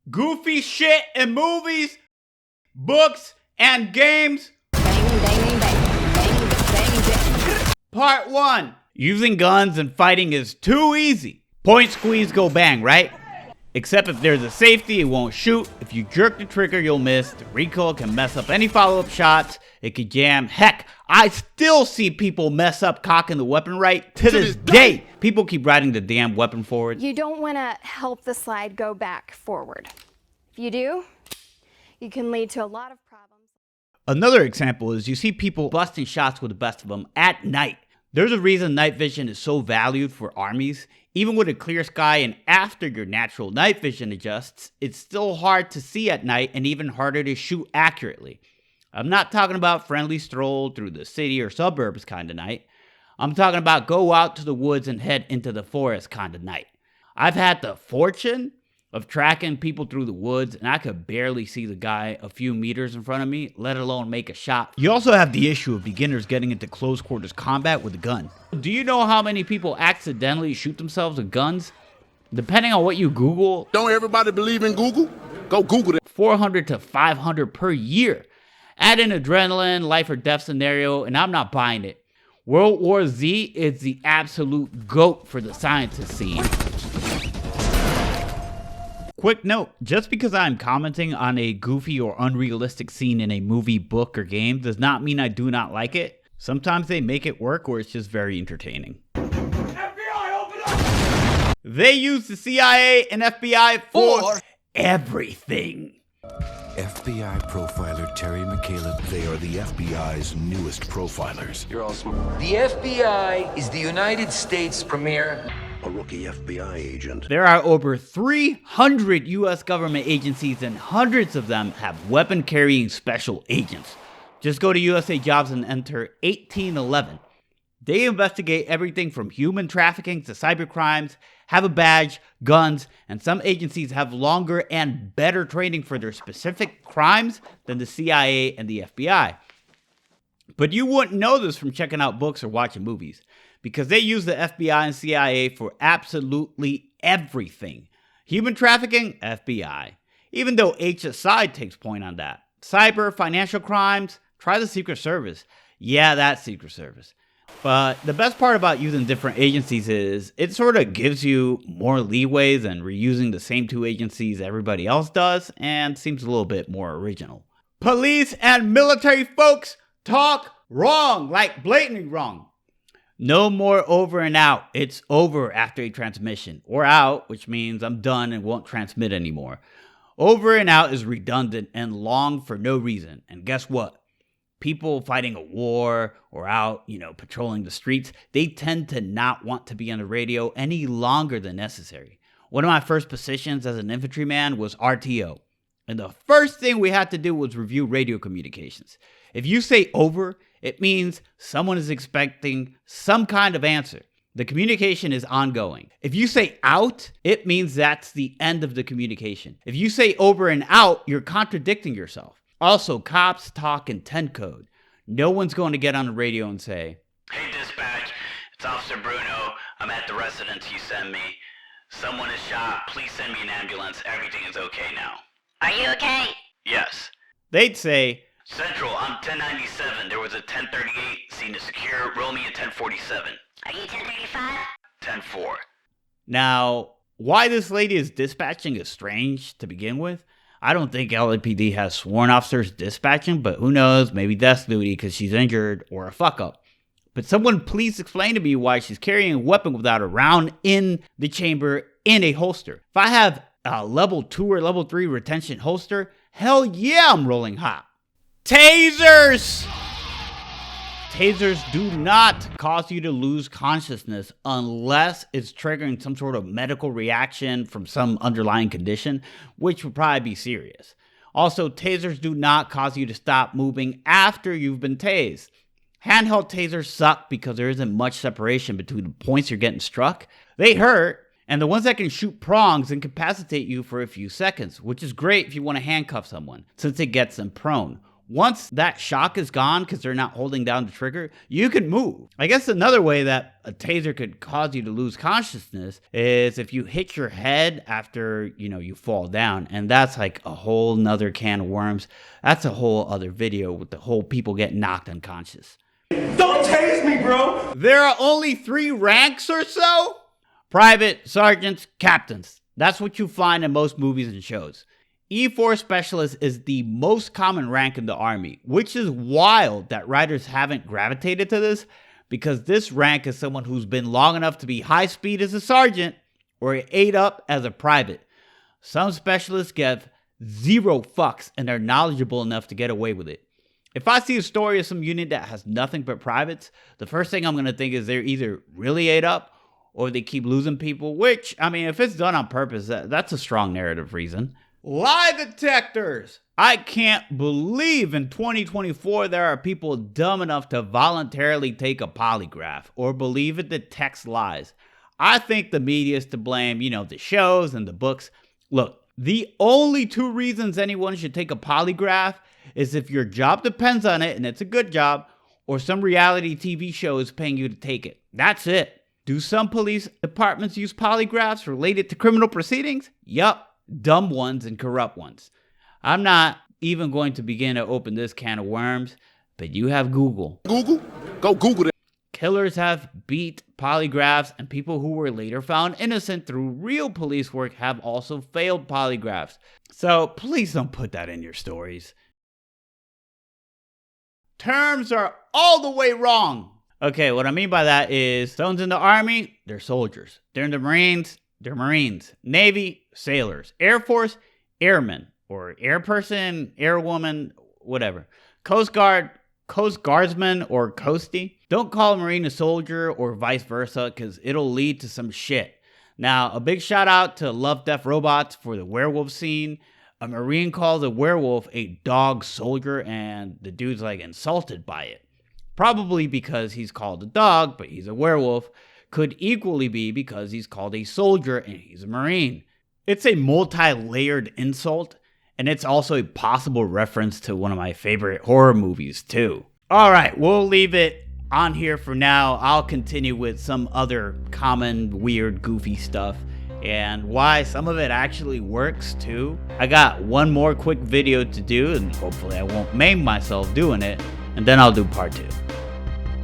Goofy shit in movies, books, and games. Part 1. Using guns and fighting is too easy. Point, squeeze, go bang, right? Except if there's a safety, it won't shoot. If you jerk the trigger, you'll miss. The recoil can mess up any follow-up shots. It could jam. Heck, I still see people mess up cocking the weapon right to this day. People keep riding the damn weapon forward. You don't want to help the slide go back forward. If you do, you can lead to a lot of problems. Another example is you see people busting shots with the best of them at night. There's a reason night vision is so valued for armies. Even with a clear sky and after your natural night vision adjusts, it's still hard to see at night and even harder to shoot accurately. I'm not talking about friendly stroll through the city or suburbs kind of night. I'm talking about go out to the woods and head into the forest kind of night. I've had the fortune of tracking people through the woods, and I could barely see the guy a few meters in front of me, let alone make a shot. You also have the issue of beginners getting into close quarters combat with a gun. Do you know how many people accidentally shoot themselves with guns? Depending on what you Google, don't everybody believe in Google? Go Google it. 400 to 500 per year. Add in adrenaline, life or death scenario, and I'm not buying it. World War Z is the absolute GOAT for the scientist scene. Quick note, just because I'm commenting on a goofy or unrealistic scene in a movie, book, or game does not mean I do not like it. Sometimes they make it work or it's just very entertaining. FBI, open up! They use the CIA and FBI for everything. FBI profiler Terry McCaleb. They are the FBI's newest profilers. You're all smart. The FBI is the United States premier. A rookie FBI agent. There are over 300 US government agencies and hundreds of them have weapon-carrying special agents. Just go to USA Jobs and enter 1811. They investigate everything from human trafficking to cybercrimes, have a badge, guns, and some agencies have longer and better training for their specific crimes than the CIA and the FBI. But you wouldn't know this from checking out books or watching movies, because they use the FBI and CIA for absolutely everything. Human trafficking, FBI. Even though HSI takes point on that. Cyber, financial crimes, try the Secret Service. Yeah, that's Secret Service. But the best part about using different agencies is it sort of gives you more leeway than reusing the same two agencies everybody else does, and seems a little bit more original. Police and military folks talk wrong, like blatantly wrong. No more over and out. It's over after a transmission. Or out, which means I'm done and won't transmit anymore. Over and out is redundant and long for no reason. And guess what? People fighting a war or out, patrolling the streets, they tend to not want to be on the radio any longer than necessary. One of my first positions as an infantryman was RTO. And the first thing we had to do was review radio communications. If you say over, it means someone is expecting some kind of answer. The communication is ongoing. If you say out, it means that's the end of the communication. If you say over and out, you're contradicting yourself. Also, cops talk in 10 code. No one's going to get on the radio and say, "Hey dispatch, it's Officer Bruno. I'm at the residence you sent me. Someone is shot. Please send me an ambulance. Everything is okay now." Are you okay? Yes. They'd say, "Central, I'm 1097. There was a 1038. Scene is secure. Roll me a 1047. Are you 1035? 10-4. Now, why this lady is dispatching is strange to begin with. I don't think LAPD has sworn officers dispatching, but who knows, maybe desk duty because she's injured or a fuck up. But someone please explain to me why she's carrying a weapon without a round in the chamber in a holster. If I have a level 2 or level 3 retention holster, hell yeah, I'm rolling hot. Tasers! Tasers do not cause you to lose consciousness unless it's triggering some sort of medical reaction from some underlying condition, which would probably be serious. Also, tasers do not cause you to stop moving after you've been tased. Handheld tasers suck because there isn't much separation between the points you're getting struck. They hurt, and the ones that can shoot prongs incapacitate you for a few seconds, which is great if you want to handcuff someone, since it gets them prone. Once that shock is gone because they're not holding down the trigger, you can move. I guess another way that a taser could cause you to lose consciousness is if you hit your head after, you fall down. And that's like a whole nother can of worms. That's a whole other video with the whole people getting knocked unconscious. Don't tase me, bro! There are only 3 ranks or so? Private, sergeants, captains. That's what you find in most movies and shows. E4 specialist is the most common rank in the Army, which is wild that writers haven't gravitated to this, because this rank is someone who's been long enough to be high speed as a sergeant or 8 up as a private. Some specialists give 0 fucks and are knowledgeable enough to get away with it. If I see a story of some unit that has nothing but privates, the first thing I'm going to think is they're either really 8 up or they keep losing people, which, if it's done on purpose, that's a strong narrative reason. Lie detectors! I can't believe in 2024 there are people dumb enough to voluntarily take a polygraph or believe it detects lies. I think the media is to blame, the shows and the books. Look, the only 2 reasons anyone should take a polygraph is if your job depends on it and it's a good job, or some reality TV show is paying you to take it. That's it. Do some police departments use polygraphs related to criminal proceedings? Yup. Dumb ones and corrupt ones. I'm not even going to begin to open this can of worms, but you have Google. Google? Go Google it. Killers have beat polygraphs, and people who were later found innocent through real police work have also failed polygraphs. So please don't put that in your stories. Terms are all the way wrong. Okay, what I mean by that is someone's in the Army, they're soldiers. They're in the Marines, they're Marines. Navy, sailors. Air Force, airmen. Or air person, airwoman, whatever. Coast Guard, Coast Guardsman, or Coastie. Don't call a Marine a soldier or vice versa, because it'll lead to some shit. Now, a big shout out to Love Death Robots for the werewolf scene. A Marine calls a werewolf a dog soldier, and the dude's like insulted by it. Probably because he's called a dog, but he's a werewolf. Could equally be because he's called a soldier and he's a Marine. It's a multi-layered insult, and it's also a possible reference to one of my favorite horror movies too. Alright, we'll leave it on here for now. I'll continue with some other common, weird, goofy stuff, and why some of it actually works too. I got one more quick video to do, and hopefully I won't maim myself doing it, and then I'll do part 2.